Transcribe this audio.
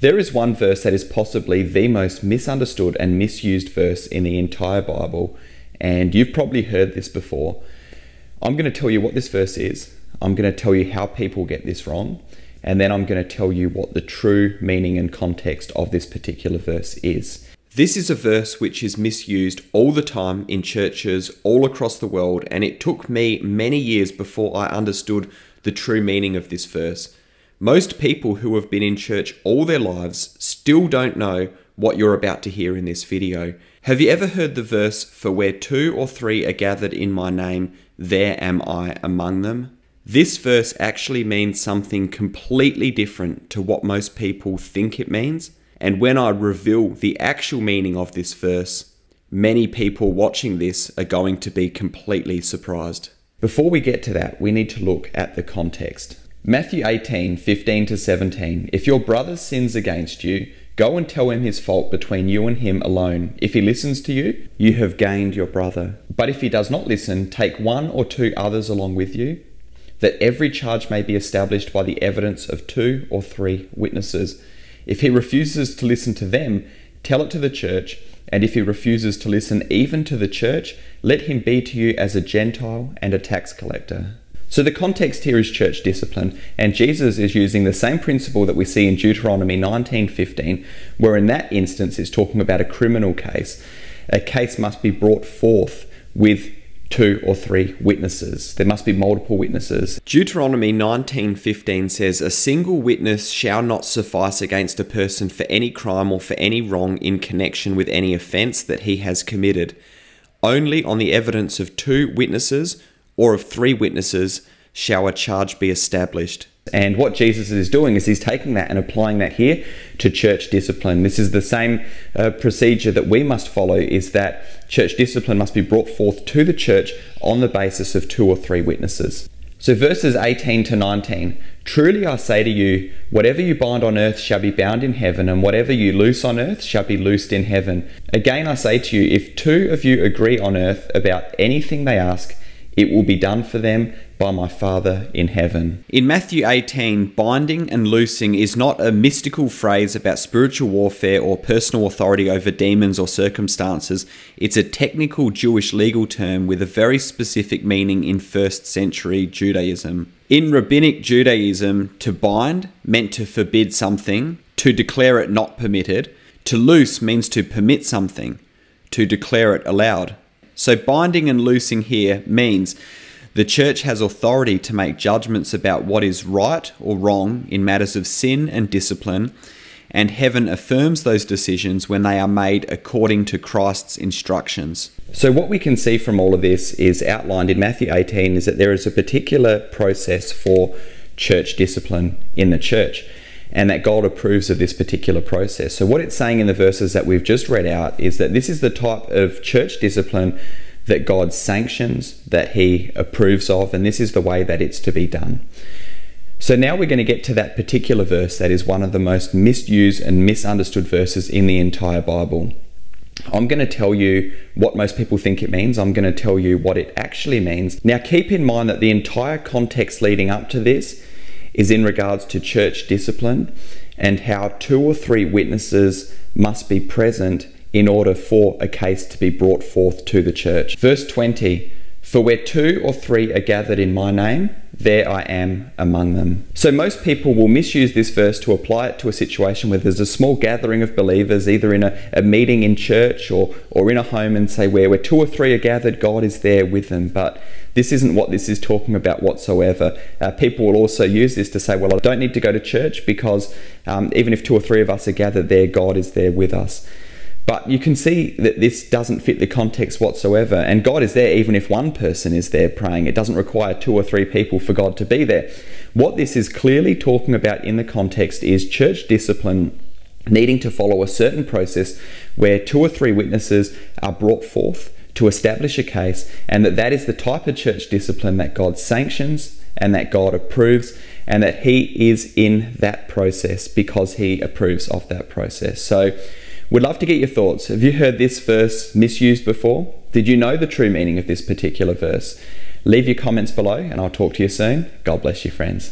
There is one verse that is possibly the most misunderstood and misused verse in the entire Bible, and you've probably heard this before. I'm going to tell you what this verse is, I'm going to tell you how people get this wrong, and then I'm going to tell you what the true meaning and context of this particular verse is. This is a verse which is misused all the time in churches all across the world, and it took me many years before I understood the true meaning of this verse. Most people who have been in church all their lives still don't know what you're about to hear in this video. Have you ever heard the verse, "For where 2 or 3 are gathered in my name, there am I among them"? This verse actually means something completely different to what most people think it means. And when I reveal the actual meaning of this verse, many people watching this are going to be completely surprised. Before we get to that, we need to look at the context. Matthew 18:15-17, "If your brother sins against you, go and tell him his fault between you and him alone. If he listens to you, you have gained your brother. But if he does not listen, take 1 or 2 others along with you, that every charge may be established by the evidence of 2 or 3 witnesses. If he refuses to listen to them, tell it to the church, and if he refuses to listen even to the church, let him be to you as a Gentile and a tax collector." So the context here is church discipline, and Jesus is using the same principle that we see in Deuteronomy 19:15, where in that instance it's talking about a criminal case. A case must be brought forth with 2 or 3 witnesses. There must be multiple witnesses. Deuteronomy 19:15 says, "A single witness shall not suffice against a person for any crime or for any wrong in connection with any offence that he has committed. Only on the evidence of 2 witnesses or of 3 witnesses shall a charge be established." And what Jesus is doing is he's taking that and applying that here to church discipline. This is the same procedure that we must follow, is that church discipline must be brought forth to the church on the basis of 2 or 3 witnesses. So verses 18-19, "Truly I say to you, whatever you bind on earth shall be bound in heaven, and whatever you loose on earth shall be loosed in heaven. Again I say to you, if 2 of you agree on earth about anything they ask, it will be done for them by my Father in heaven." In Matthew 18, binding and loosing is not a mystical phrase about spiritual warfare or personal authority over demons or circumstances. It's a technical Jewish legal term with a very specific meaning in 1st century Judaism. In Rabbinic Judaism, to bind meant to forbid something, to declare it not permitted. To loose means to permit something, to declare it allowed. So binding and loosing here means the church has authority to make judgments about what is right or wrong in matters of sin and discipline, and heaven affirms those decisions when they are made according to Christ's instructions. So what we can see from all of this is outlined in Matthew 18 is that there is a particular process for church discipline in the church, and that God approves of this particular process. So what it's saying in the verses that we've just read out is that this is the type of church discipline that God sanctions, that he approves of, and this is the way that it's to be done. So now we're going to get to that particular verse that is one of the most misused and misunderstood verses in the entire Bible. I'm going to tell you what most people think it means. I'm going to tell you what it actually means. Now keep in mind that the entire context leading up to this is in regards to church discipline and how 2 or 3 witnesses must be present in order for a case to be brought forth to the church. Verse 20, "For where 2 or 3 are gathered in my name, there I am among them." So most people will misuse this verse to apply it to a situation where there's a small gathering of believers, either in a meeting in church or in a home, and say where 2 or 3 are gathered, God is there with them. But this isn't what this is talking about whatsoever. People will also use this to say, well, I don't need to go to church because even if 2 or 3 of us are gathered there, God is there with us. But you can see that this doesn't fit the context whatsoever, and God is there even if 1 person is there praying. It doesn't require 2 or 3 people for God to be there. What this is clearly talking about in the context is church discipline needing to follow a certain process where 2 or 3 witnesses are brought forth to establish a case, and that is the type of church discipline that God sanctions and that God approves, and that he is in that process because he approves of that process. So we'd love to get your thoughts. Have you heard this verse misused before? Did you know the true meaning of this particular verse? Leave your comments below and I'll talk to you soon. God bless you, friends.